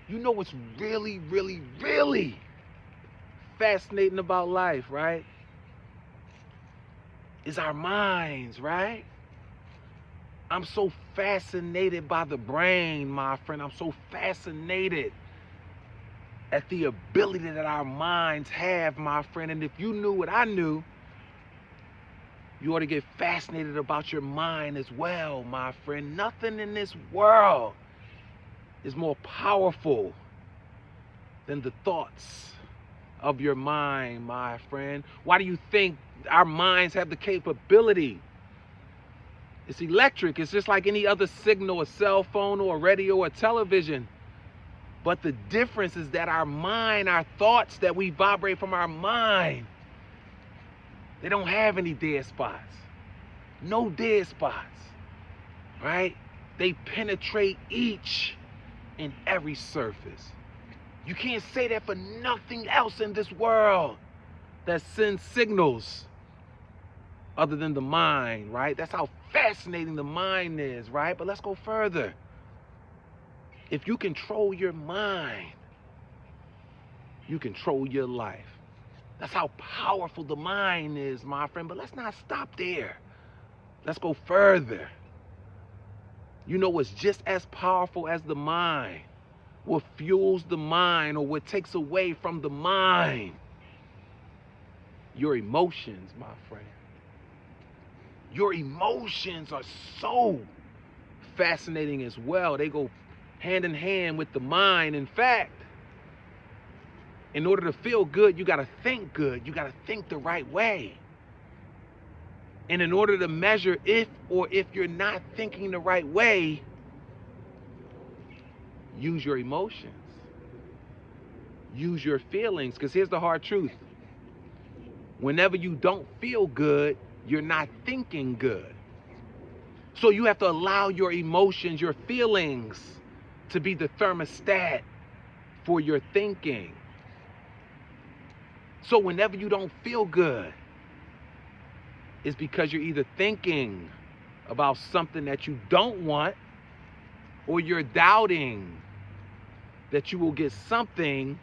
You know what's really, really, really fascinating about life, right? Is our minds, right? I'm so fascinated by the brain, my friend. I'm so fascinated at the ability that our minds have, my friend. And if you knew what I knew, you ought to get fascinated about your mind as well, my friend. Nothing in this world is more powerful than the thoughts of your mind, my friend. Why do you think our minds have the capability? It's electric. It's just like any other signal, a cell phone or a radio or a television. But the difference is that our mind, our thoughts that we vibrate from our mind, they don't have any dead spots. No dead spots, right? They penetrate each and every surface. You can't say that for nothing else in this world that sends signals other than the mind, right? That's how fascinating the mind is, right? But let's go further. If you control your mind, you control your life. That's how powerful the mind is, my friend. But let's not stop there. Let's go further. You know what's just as powerful as the mind? What fuels the mind or what takes away from the mind? Your emotions, my friend. Your emotions are so fascinating as well. They go hand in hand with the mind. In fact, in order to feel good, you got to think good. You got to think the right way. And in order to measure if you're not thinking the right way, use your emotions. Use your feelings. Because here's the hard truth. Whenever you don't feel good, you're not thinking good. So you have to allow your emotions, your feelings, to be the thermostat for your thinking. So whenever you don't feel good, it's because you're either thinking about something that you don't want, or you're doubting that you will get something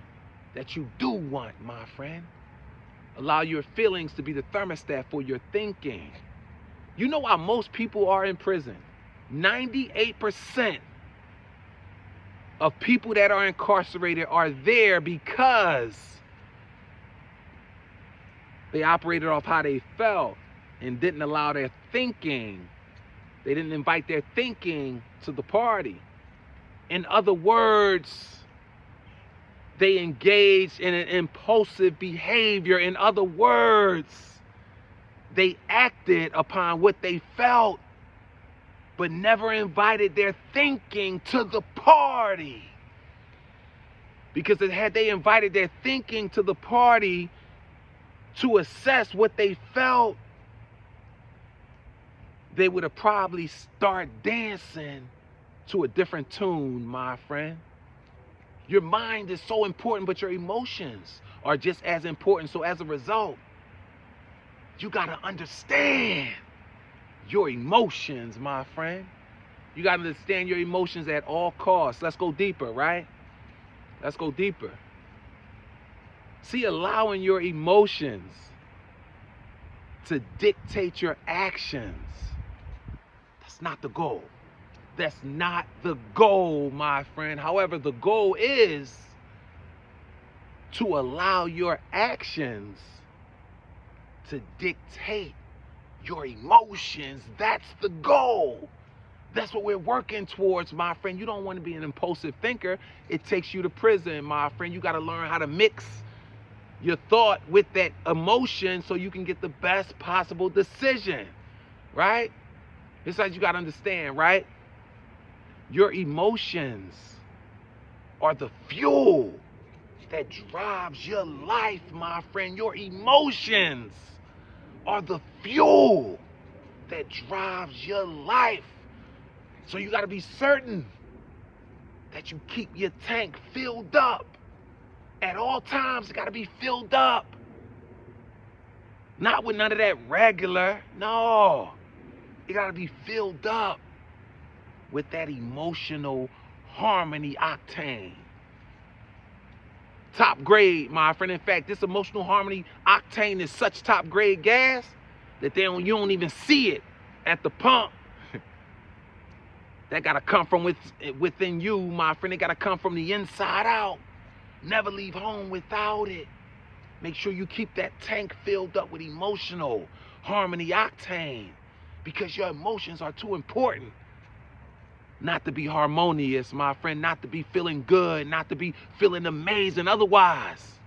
that you do want, my friend. Allow your feelings to be the thermostat for your thinking. You know why most people are in prison? 98% of people that are incarcerated are there because they operated off how they felt and didn't allow their thinking. They didn't invite their thinking to the party. In other words, they engaged in an impulsive behavior. In other words, they acted upon what they felt, but never invited their thinking to the party. Because had they invited their thinking to the party to assess what they felt, they would have probably started dancing to a different tune, my friend. Your mind is so important, but your emotions are just as important. So as a result, you got to understand your emotions, my friend. You got to understand your emotions at all costs. Let's go deeper, right? Let's go deeper. See, allowing your emotions to dictate your actions, that's not the goal. That's not the goal, my friend. However, the goal is to allow your actions to dictate your emotions. That's the goal. That's what we're working towards, my friend. You don't want to be an impulsive thinker. It takes you to prison, my friend. You got to learn how to mix your thought with that emotion so you can get the best possible decision, right? It's like you got to understand, right? Your emotions are the fuel that drives your life, my friend. Your emotions are the fuel that drives your life. So you got to be certain that you keep your tank filled up. At all times, it got to be filled up. Not with none of that regular. No. It got to be filled up with that emotional harmony octane. Top grade, my friend. In fact, this emotional harmony octane is such top grade gas that you don't even see it at the pump. That gotta come from within you, my friend. It gotta come from the inside out. Never leave home without it. Make sure you keep that tank filled up with emotional harmony octane, because your emotions are too important not to be harmonious, my friend, not to be feeling good, not to be feeling amazing. Otherwise,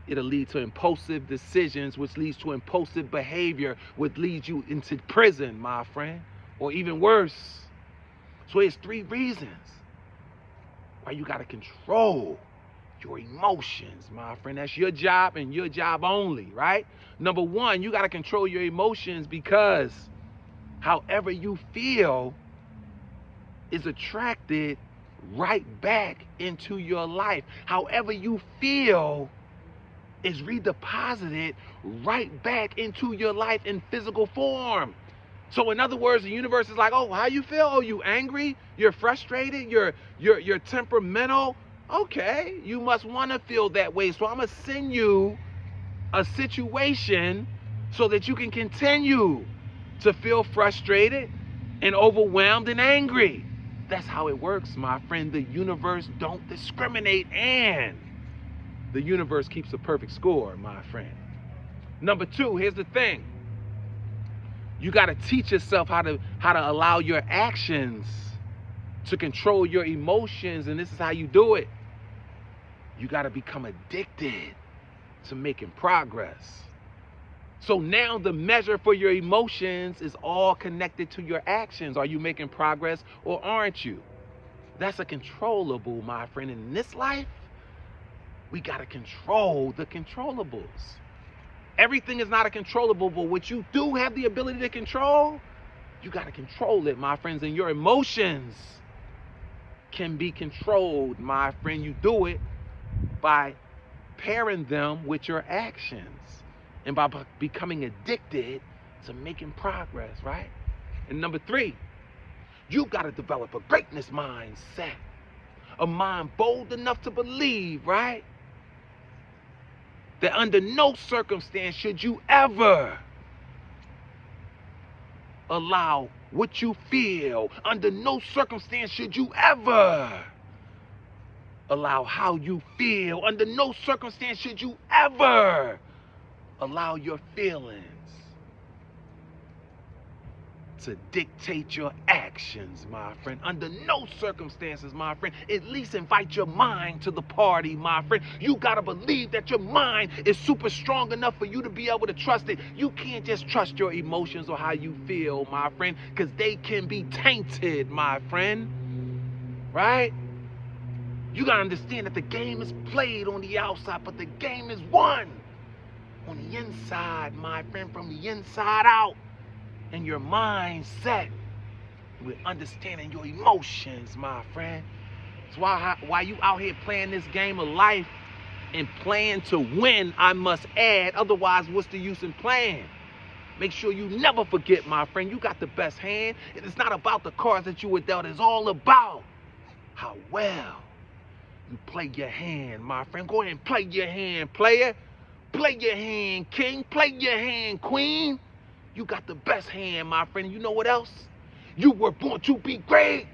it'll lead to impulsive decisions, which leads to impulsive behavior, which leads you into prison, my friend, or even worse. So here's 3 reasons why you gotta control your emotions, my friend. That's your job and your job only, right? Number 1, you gotta control your emotions because however you feel is attracted right back into your life. However you feel is redeposited right back into your life in physical form. So in other words, the universe is like, oh, how you feel? Oh, you angry? You're frustrated? You're temperamental? Okay, you must want to feel that way. So I'm gonna send you a situation so that you can continue to feel frustrated and overwhelmed and angry. That's how it works, my friend. The universe don't discriminate, and the universe keeps a perfect score, my friend. Number 2, here's the thing. You got to teach yourself how to allow your actions to control your emotions, and this is how you do it. You got to become addicted to making progress. So now the measure for your emotions is all connected to your actions. Are you making progress or aren't you? That's a controllable, my friend. In this life, we got to control the controllables. Everything is not a controllable, but what you do have the ability to control, you got to control it, my friends. And your emotions can be controlled, my friend. You do it by pairing them with your actions and by becoming addicted to making progress, right? And number 3, you got to develop a greatness mindset, a mind bold enough to believe, right, that under no circumstance should you ever allow what you feel. Under no circumstance should you ever allow how you feel. Under no circumstance should you ever allow your feelings to dictate your actions, my friend. Under no circumstances, my friend. At least invite your mind to the party, my friend. You gotta believe that your mind is super strong enough for you to be able to trust it. You can't just trust your emotions or how you feel, my friend, because they can be tainted, my friend. Right? You gotta understand that the game is played on the outside, but the game is won on the inside, my friend, from the inside out. And your mindset with understanding your emotions, my friend. That's why you out here playing this game of life and playing to win, I must add. Otherwise, what's the use in playing? Make sure you never forget, my friend, you got the best hand. And it's not about the cards that you were dealt. It's all about how well you play your hand, my friend. Go ahead and play your hand, player. Play your hand, king. Play your hand, queen. You got the best hand, my friend. You know what else? You were born to be great.